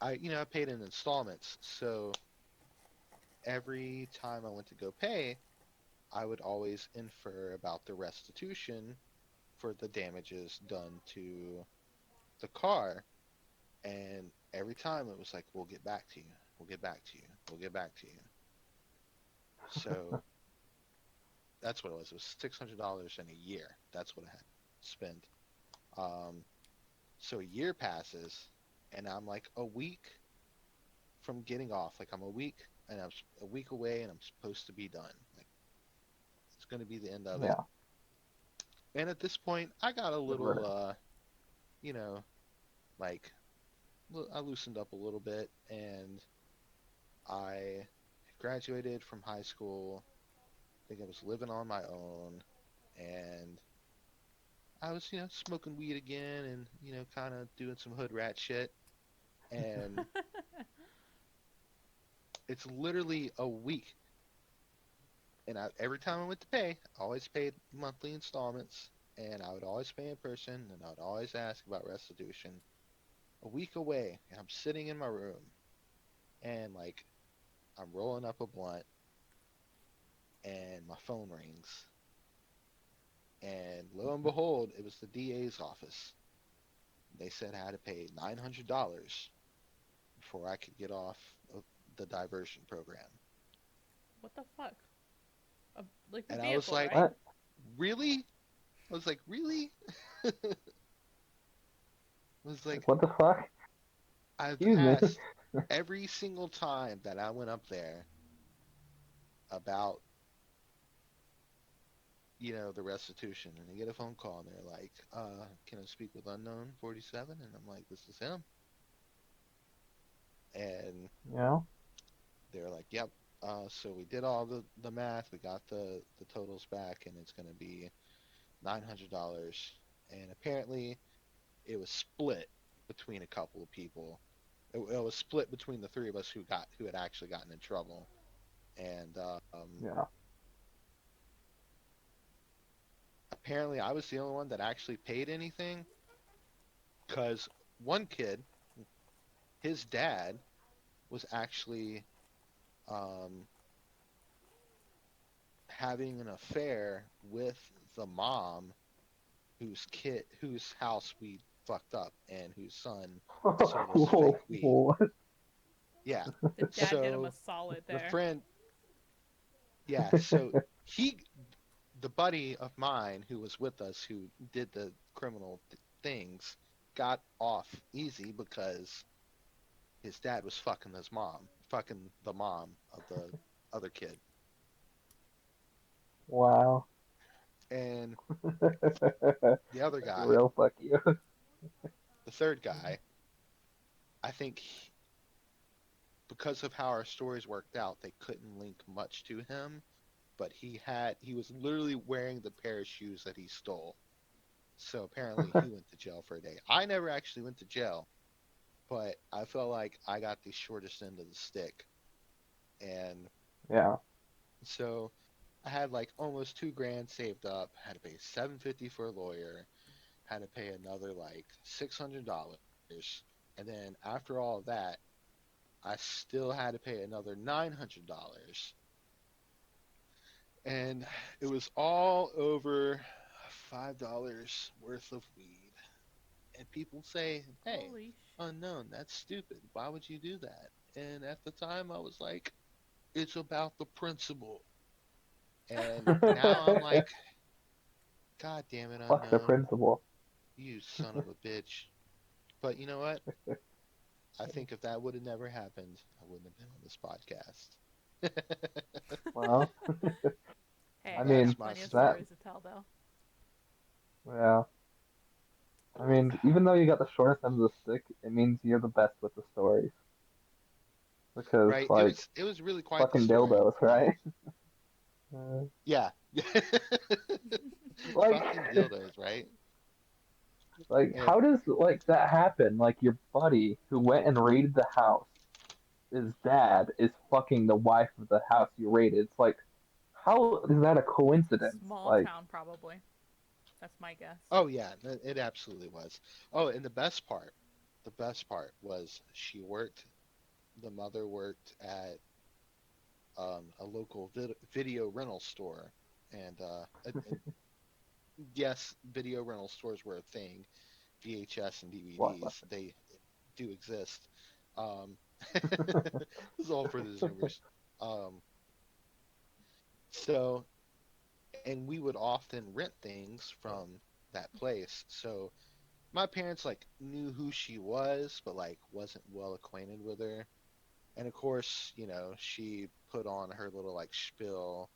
I paid in installments. So every time I went to go pay, I would always infer about the restitution for the damages done to the car. And every time it was like, we'll get back to you. We'll get back to you. We'll get back to you. So That's what it was. It was $600 in a year. That's what I had to spend. Um, so a year passes, and I'm like a week from getting off. Like I'm a week, and I'm a week away, and I'm supposed to be done. Like it's going to be the end of it. Yeah. And at this point, I got a Good little, riddance. you know, like I loosened up a little bit, and I graduated from high school. I think I was living on my own, and I was, smoking weed again, and kind of doing some hood rat shit. And it's literally a week, and every time I went to pay, I always paid monthly installments, and I would always pay in person, and I would always ask about restitution. A week away, and I'm sitting in my room, and like I'm rolling up a blunt, and my phone rings, and lo and behold, it was the DA's office. They said I had to pay $900 before I could get off of the diversion program. What the fuck? Like the And I was vehicle, like, right? What? really? I was like, really? I was like, Like, what the fuck? I've Excuse me. asked every single time that I went up there about, the restitution. And I get a phone call and they're like, can I speak with unknown 47? And I'm like, this is him. And You know? they're like, yep. So we did all the math. We got the totals back, and it's going to be $900. And apparently, it was split between a couple of people. It was split between the three of us who had actually gotten in trouble. And Yeah. apparently, I was the only one that actually paid anything because one kid, his dad, was actually um, having an affair with the mom whose house we fucked up and whose son sold us fake weed. What? Yeah. The dad did him a So solid the there. friend, yeah, so he the buddy of mine who was with us who did the criminal things got off easy because his dad was fucking the mom of the other kid. Wow. And the other guy, Real fuck you. the third guy, I think because of how our stories worked out, they couldn't link much to him, but he was literally wearing the pair of shoes that he stole. So apparently he went to jail for a day. I never actually went to jail, but I felt like I got the shortest end of the stick. And Yeah. so I had like almost 2 grand saved up, had to pay 750 for a lawyer, had to pay another like $600. And then after all of that, I still had to pay another $900. And it was all over $5 worth of weed. And people say, hey, Holy unknown, that's stupid. Why would you do that? And at the time, I was like, it's about the principle. And now I'm like, God damn it, Fuck the unknown, principal. you son of a bitch. But you know what? I think if that would have never happened, I wouldn't have been on this podcast. Well, Hey, I you mean, got That's my plenty of that, story. stories to tell, though. yeah. I mean, even though you got the shortest end of the stick, it means you're the best with the stories. Because, Right? It like, was it was really quite the fucking story. dildos, right? Uh, Yeah. like, Fucking dildos, right? like, And how does, like, that happen? Like, your buddy who went and raided the house, his dad is fucking the wife of the house you raided. It's like, how is that a coincidence? Small Like, town, probably. That's my guess. oh yeah, it absolutely was. Oh, and the best part was the mother worked at a local video rental store, and yes, video rental stores were a thing. VHS and what? DVDs, they do exist. Um, this is all for the Zoomers. Um, so and we would often rent things from that place. So my parents like knew who she was, but like wasn't well acquainted with her. And of course, she put on her little like spiel,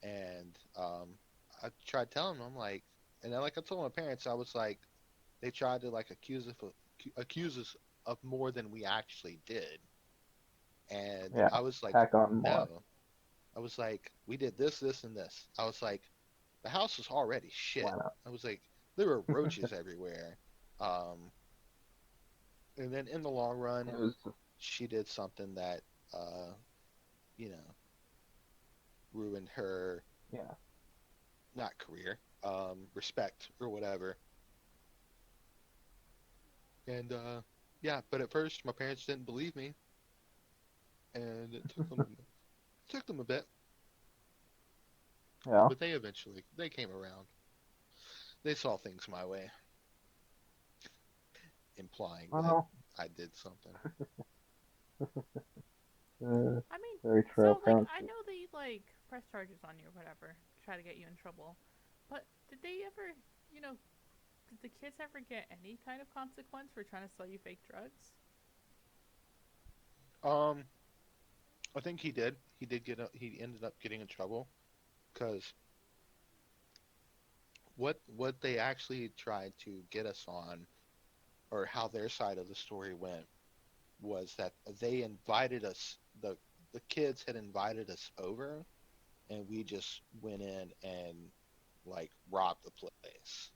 and I tried telling them, I'm like, and then like I told my parents, I was like, they tried to like accuse us of more than we actually did, and Yeah. I was like, Tack on more. no, I was like, we did this, this, and this. I was like, the house was already shit. Why not? I was like, there were roaches everywhere. Um, and then in the long run, It was just, she did something that, uh, you know, ruined her, yeah. not career, respect or whatever. And yeah, but at first my parents didn't believe me, and it took them a bit, Yeah. but they came around. They saw things my way, implying that Well, I did something. uh, I mean, very true. so like Parents I just, know they like press charges on you or whatever, try to get you in trouble. But did they ever, you know, did the kids ever get any kind of consequence for trying to sell you fake drugs? Um, I think he did. He ended up getting in trouble because what they actually tried to get us on, or how their side of the story went, was that they invited us. The kids had invited us over, and we just went in and like robbed the place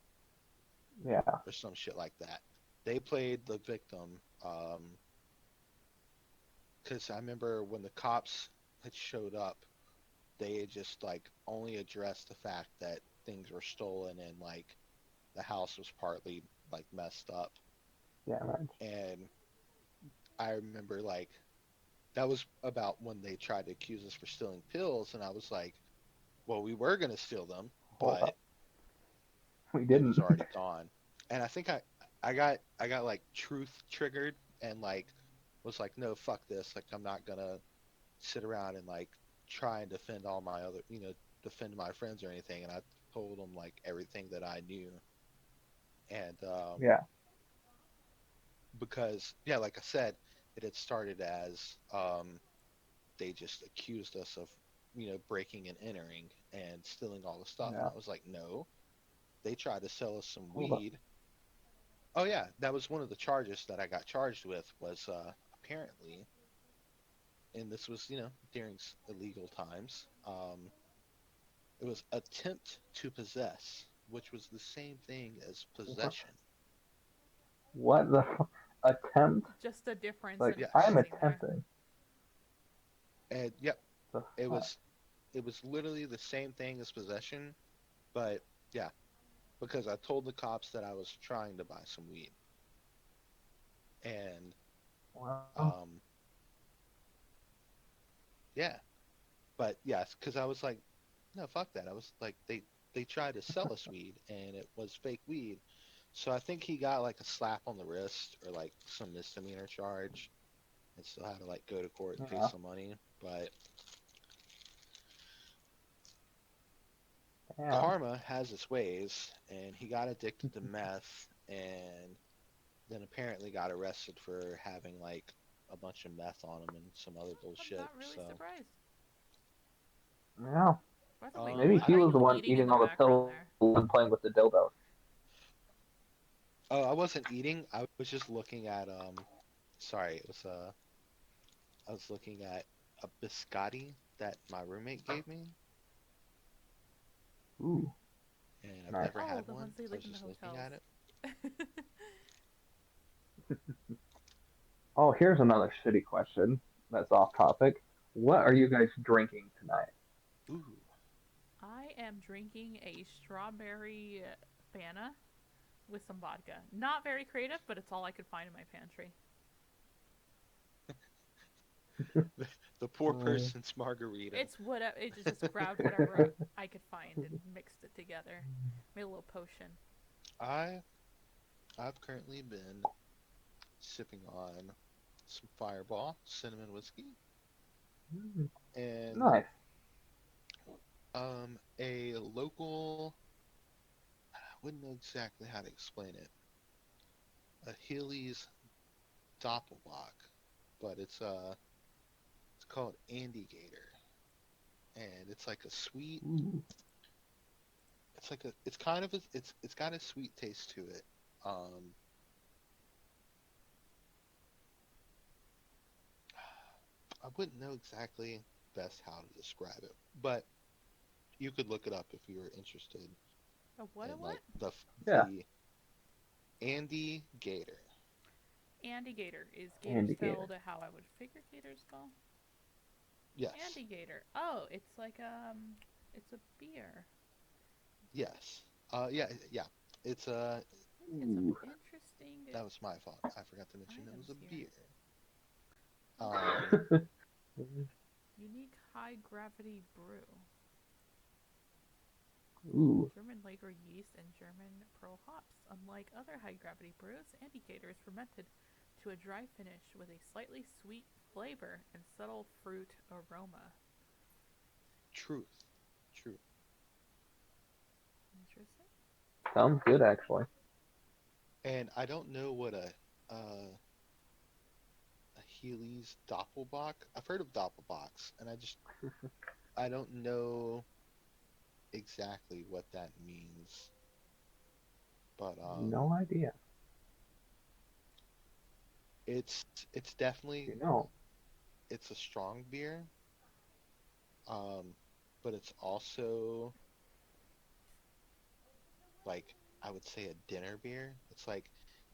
yeah. or some shit like that. They played the victim, because I remember when the cops had showed up, they had just like only addressed the fact that things were stolen and like the house was partly like messed up. Yeah, right. And I remember like that was about when they tried to accuse us for stealing pills, and I was like, well, we were gonna steal them, Hold but up. We it was didn't. already gone. And I think I got like truth triggered, and like was like, no, fuck this. Like I'm not gonna sit around and like try and defend all my other, defend my friends or anything. And I told them like everything that I knew. And Yeah. because yeah, like I said, it had started as they just accused us of breaking and entering and stealing all the stuff, and Yeah. I was like, no, they tried to sell us some Hold up. weed. Oh yeah, that was one of the charges that I got charged with, was apparently, and this was during illegal times. It was attempt to possess, which was the same thing as What? possession. What the attempt? Just a difference Like in Yeah, I am phrasing there. attempting. and yep, The it fuck? was it was literally the same thing as possession, but yeah, because I told the cops that I was trying to buy some weed, and Well, um, yeah, but yes, because I was like, no, fuck that. I was like, they tried to sell us weed, and it was fake weed. So I think he got like a slap on the wrist or like some misdemeanor charge, and still had to like go to court and pay yeah. some money. But Damn. karma has its ways, and he got addicted to meth, and then apparently got arrested for having like a bunch of meth on him and some other I'm bullshit. not really So, surprised. Yeah. I thought, wait, Maybe I he thought was you the were one eating in eating the all the background pills there. and playing with the dildos. oh, I wasn't eating. I was just looking at Sorry, it was I was looking at a biscotti that my roommate gave me, Ooh, and I've nice. never Oh, had the one, ones they so I leave was in the just looking hotels. at it. Oh, here's another shitty question that's off topic. What are you guys drinking tonight? Ooh, I am drinking a strawberry Fanta with some vodka. Not very creative, but it's all I could find in my pantry. the poor Mm, person's margarita. It's whatever. It just grabbed whatever I could find and mixed it together. Made a little potion. I I've currently been sipping on some Fireball cinnamon whiskey, and nice. A local, I wouldn't know exactly how to explain it. A Healy's Doppelbock, but it's called Andy Gator, and it's like a sweet. Ooh. It's like a. It's kind of a. It's got a sweet taste to it. Um, I wouldn't know exactly best how to describe it, but you could look it up if you were interested A what? A in what? like the Yeah, the Andy Gator. Andy Gator. Is Gator indicator. spelled how I would figure Gator spell? Yes, Andy Gator. Oh, it's like it's a beer. yes. Yeah. It's It's some Ooh. interesting that was my fault. I forgot to mention it was items a here. beer. Okay. Um, Unique high gravity brew. Ooh. German Lager yeast and German pearl hops. Unlike other high gravity brews, Andy Gator is fermented to a dry finish with a slightly sweet flavor and subtle fruit aroma. truth, true. Interesting. Sounds good, actually. And I don't know what a Healy's Doppelbock. I've heard of Doppelbocks, and I don't know exactly what that means. But No idea. it's it's definitely You know. it's a strong beer. Um, but it's also like I would say a dinner beer.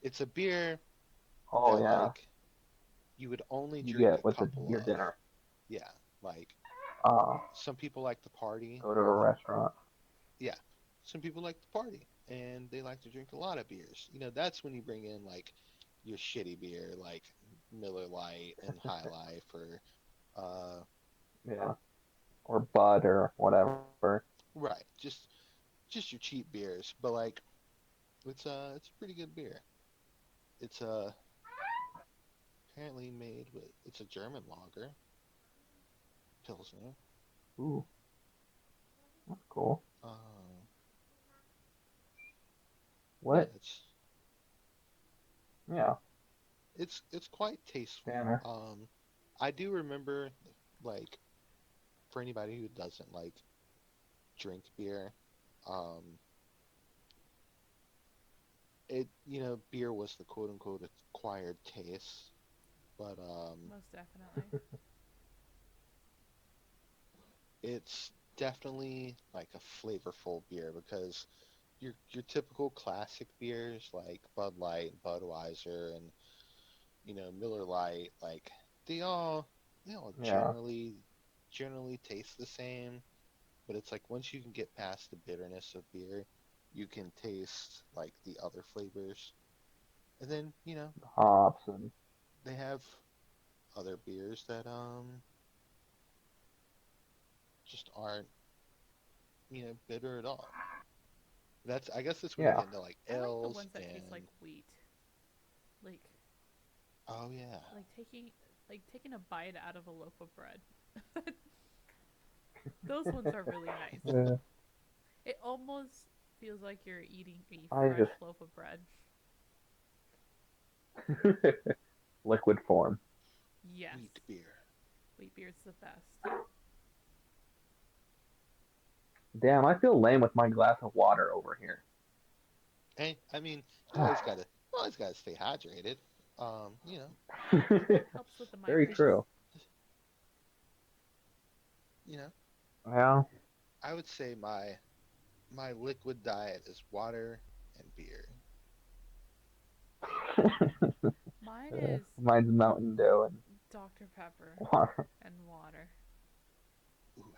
It's a beer Oh that yeah. like you would only You drink get a with couple your of. dinner. Yeah, like Uh, some people like to party. go to a restaurant. Yeah, some people like to party and they like to drink a lot of beers. That's when you bring in like your shitty beer like Miller Lite and High Life or uh Yeah. Or Bud or whatever. right, just your cheap beers. But like it's a pretty good beer. It's apparently made with it's a German lager, Pilsner. Ooh, that's cool. Uh, yeah, What? it's Yeah. it's quite tasteful. Banner. I do remember like for anybody who doesn't like drink beer, um, beer was the quote unquote acquired taste, but Most definitely. it's definitely like a flavorful beer because your typical classic beers like Bud Light, Budweiser, and Miller Lite, like they all they all Yeah. generally taste the same, but it's like once you can get past the bitterness of beer, you can taste like the other flavors. And then, Hops and they have other beers that just aren't, bitter at all. I guess that's when you yeah. get into like I like the ales ones that taste like and wheat. Like oh yeah. like taking a bite out of a loaf of bread. Those ones are really nice. Uh, It almost feels like you're eating a I fresh just loaf of bread. liquid form. Yes. Wheat beer. Wheat beer's the best. Damn, I feel lame with my glass of water over here. Hey, I mean, you always gotta stay hydrated. Helps with the Very just migraines. true. you know, Yeah. I would say my liquid diet is water and beer. Mine is Mine's Mountain Dew and Dr. Pepper water. and water. Ooh,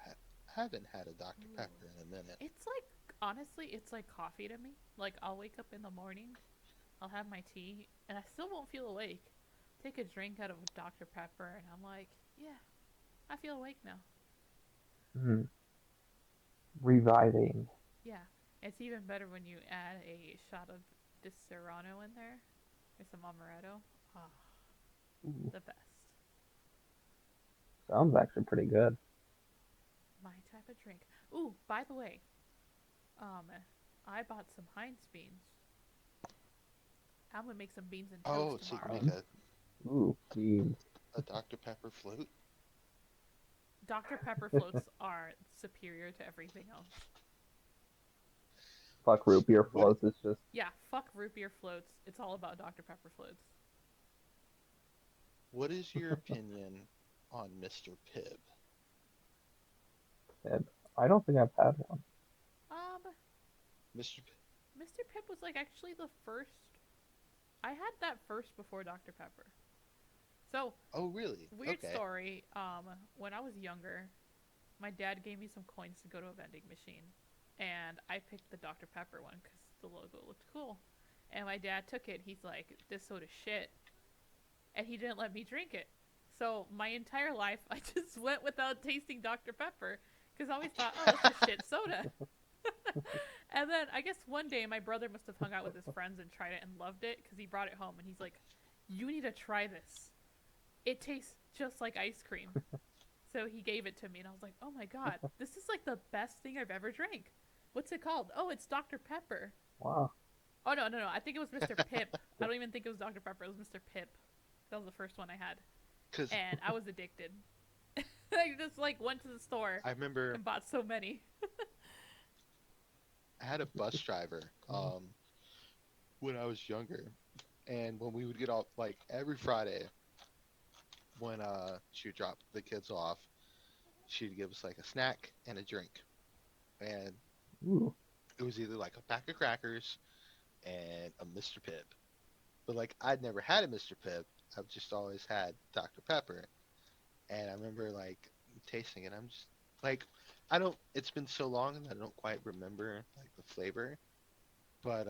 haven't had a Dr. Ooh. Pepper in a minute. It's like honestly, it's like coffee to me. Like I'll wake up in the morning, I'll have my tea, and I still won't feel awake. Take a drink out of a Dr. Pepper, and I'm like, yeah, I feel awake now. Mm, reviving. Yeah, it's even better when you add a shot of Disaronno in there or some amaretto. Ah, Ooh, the best. sounds actually pretty good. My type of drink. Ooh, by the way, um, I bought some Heinz beans. I'm gonna make some beans and toast Oh, so you can tomorrow. make Fine. Ooh, beans. a Dr. Pepper float? Dr. Pepper floats are superior to everything else. Fuck root beer What floats. It's just Yeah, fuck root beer floats. It's all about Dr. Pepper floats. what is your opinion on Mr. Pibb? Pib. I don't think I've had one. Um, Mr. Pibb. Mr. Pip was like actually the first. I had that first before Dr. Pepper. So, Oh, really? weird Okay. story. When I was younger, my dad gave me some coins to go to a vending machine, and I picked the Dr. Pepper one because the logo looked cool. And my dad took it. He's like, "This soda shit," and he didn't let me drink it. So my entire life, I just went without tasting Dr. Pepper because I always thought, "Oh, this is shit soda." And then I guess one day my brother must have hung out with his friends and tried it and loved it because he brought it home and he's like, "You need to try this. It tastes just like ice cream." So he gave it to me and I was like, "Oh my god, this is like the best thing I've ever drank." What's it called? Oh, it's Dr. Pepper. Wow. Oh no, no, no. I think it was Mr. Pip. I don't even think it was Dr. Pepper. It was Mr. Pip. That was the first one I had. Because And I was addicted. I just like went to the store I remember and bought so many. I had a bus driver when I was younger, and when we would get off, like every Friday, when she would drop the kids off, she'd give us like a snack and a drink, and Ooh. it was either like a pack of crackers and a Mr. Pibb. But like I'd never had a Mr. Pibb. I've just always had Dr. Pepper. And I remember like tasting it. I'm just like I don't it's been so long that I don't quite remember like the flavor. But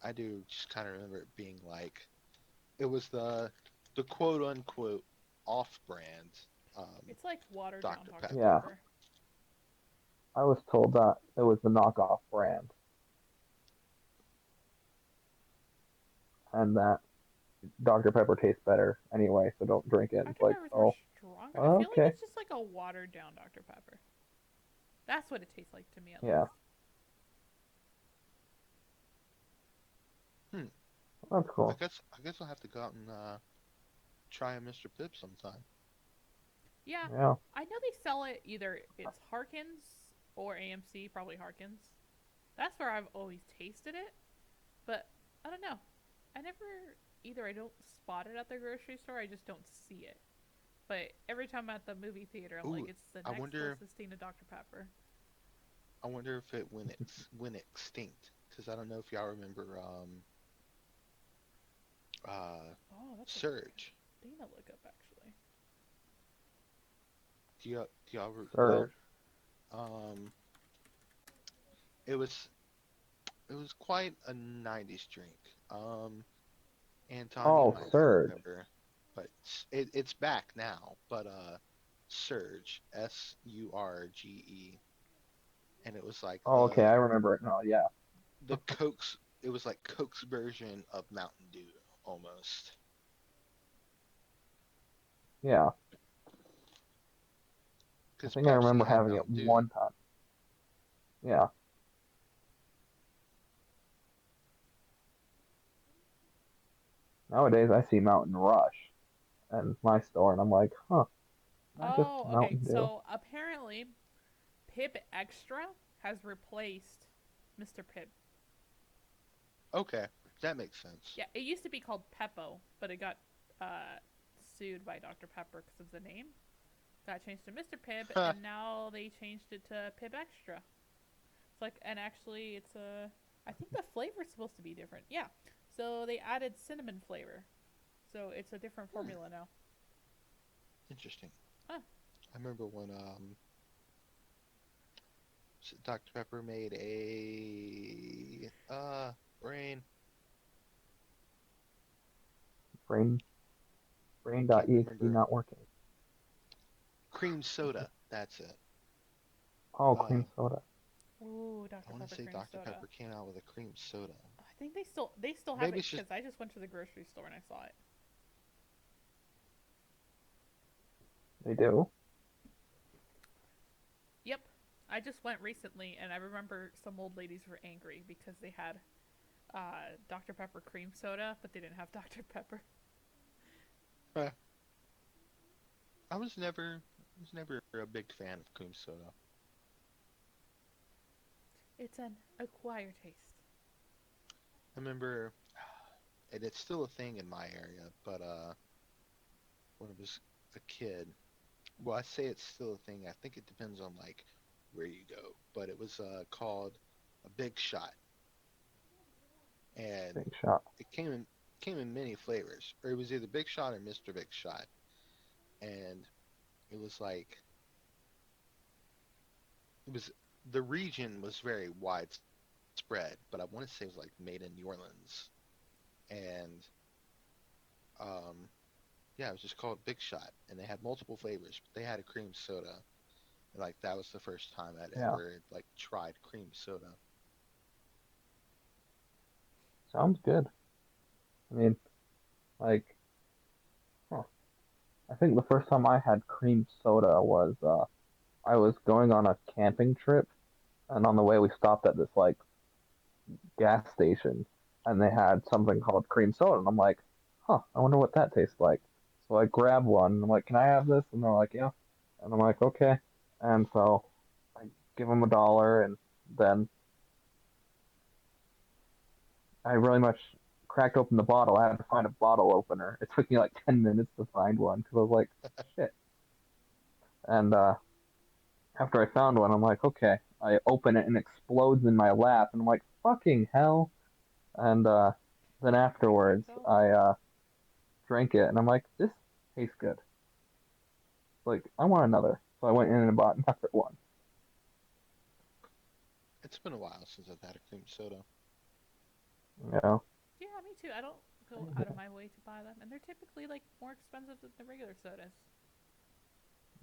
I do just kind of remember it being like it was the quote unquote off brand um, It's like watered down Dr. Dr. Pepper. Yeah. Pepper. I was told that it was the knockoff brand and that Dr. Pepper tastes better anyway, so don't drink it. It's Dr. like, Pepper's more oh, stronger. I feel like okay. it's just like a watered down Dr. Pepper. That's what it tastes like to me, at Yeah, least. Hmm. that's I cool. guess I guess I'll have to go out and try a Mr. Pibb sometime. Yeah, Yeah. I know they sell it either it's Harkins or AMC, probably Harkins. That's where I've always tasted it, but I don't know. I never either. I don't spot it at the grocery store. I just don't see it. But every time I'm at the movie theater, I'm like, Ooh, it's the I next wonder closest thing to Dr. Pepper. I wonder if it went extinct because I don't know if y'all remember Oh, that's a good Surge. thing to look up, actually. Like Surge. um it was it was quite a 90s drink. Anton, you Oh, might not Surge. remember, but it's back now. But Surge, Surge, and it was like Oh, okay, I remember it now. Yeah. the Coke's. It was like Coke's version of Mountain Dew almost. Yeah. I Because think I Pepsi remember had having it Mountain Dew. one time. Yeah. Nowadays, I see Mountain Rush in my store, and I'm like, huh, not just Oh, okay. Mountain Dew. So apparently, Pip Extra has replaced Mr. Pip. Okay, that makes sense. Yeah, it used to be called Peppo, but it got uh, sued by Dr. Pepper because of the name. Got changed to Mr. Pibb, Huh. and now they changed it to Pibb Extra. It's like, and actually, it's a. I think the flavor's supposed to be different. Yeah, so they added cinnamon flavor, so it's a different Hmm, formula now. interesting. Huh. I remember when Dr. Pepper made a brain. Brain I can't brain.exe remember. not working. Cream soda. That's it. Oh, cream Uh, soda. Ooh, I Dr. want to Pepper say cream Dr. soda. Pepper came out with a cream soda. I think they still have Maybe it it's just because I just went to the grocery store and I saw it. They do. Yep. I just went recently, and I remember some old ladies were angry because they had Dr. Pepper cream soda, but they didn't have Dr. Pepper. Uh, I was never a big fan of cream soda. It's an acquired taste. I remember, and it's still a thing in my area, but when I was a kid, well, I say it's still a thing. I think it depends on like where you go, but it was called a Big Shot, and Big shot. it came in many flavors, or it was either Big Shot or Mr. Big Shot, and it was like it was the region was very widespread, but I want to say it was like made in New Orleans, and um, yeah, it was just called Big Shot, and they had multiple flavors, but they had a cream soda. And, like that was the first time I'd Yeah. ever like tried cream soda. Sounds good. I mean, like, huh. I think the first time I had cream soda was I was going on a camping trip, and on the way we stopped at this like gas station, and they had something called cream soda, and I'm like, huh, I wonder what that tastes like. So I grabbed one, and I'm like, can I have this? And they're like, yeah. And I'm like, okay. And so I give them $1, and then I really much cracked open the bottle. I had to find a bottle opener. It took me like 10 minutes to find one because I was like, shit. And after I found one, I'm like, okay. I open it and it explodes in my lap, and I'm like, fucking hell. And then Brace afterwards, yourself. I drank it, and I'm like, this tastes good. Like, I want another. So I went in and bought another one. It's been a while since I've had a cream soda. You know? Yeah, me too. I don't go out of my way to buy them, and they're typically like more expensive than the regular sodas.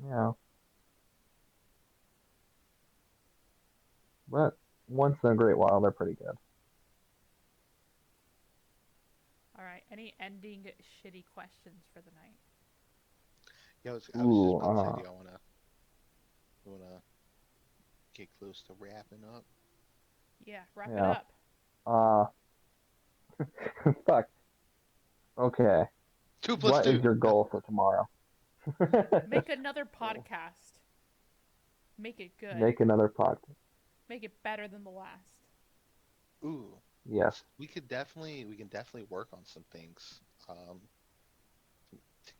Yeah. But once in a great while, they're pretty good. All right. Any ending shitty questions for the night? Yeah, I was just Ooh, about to say, do y'all wanna get close to wrapping up? Yeah, wrap it yeah. up. Uh, fuck. Okay. Two plus What is two. your goal for tomorrow? Make another podcast. Make it good. Make another podcast. Make it better than the last. Ooh, Yes. we can definitely work on some things to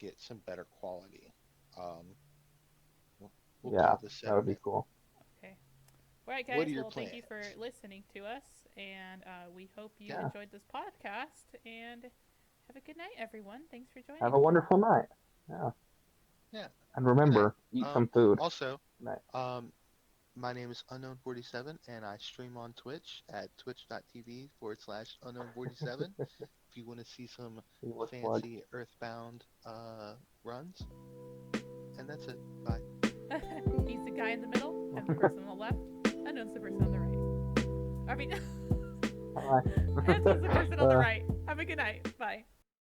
get some better quality. Um, we'll, we'll Yeah, call this that would be segment. cool. Okay. All right, What guys. are your Well, thank you for plans? listening to us, and we hope you Yeah. enjoyed this podcast. And have a good night, everyone. Thanks for Have joining. a wonderful night. Yeah. Yeah. And Good night. remember, eat some food. Also, Good night. um, my name is Unknown47, and I stream on Twitch at twitch.tv/Unknown47. If you want to see some Shameless plug. fancy Earthbound runs, and that's it. Bye. He's the guy in the middle, and the person on the left. Unknown's the person on the right. I mean, Bye. Handsom's the person on the right. Have a good night. Bye.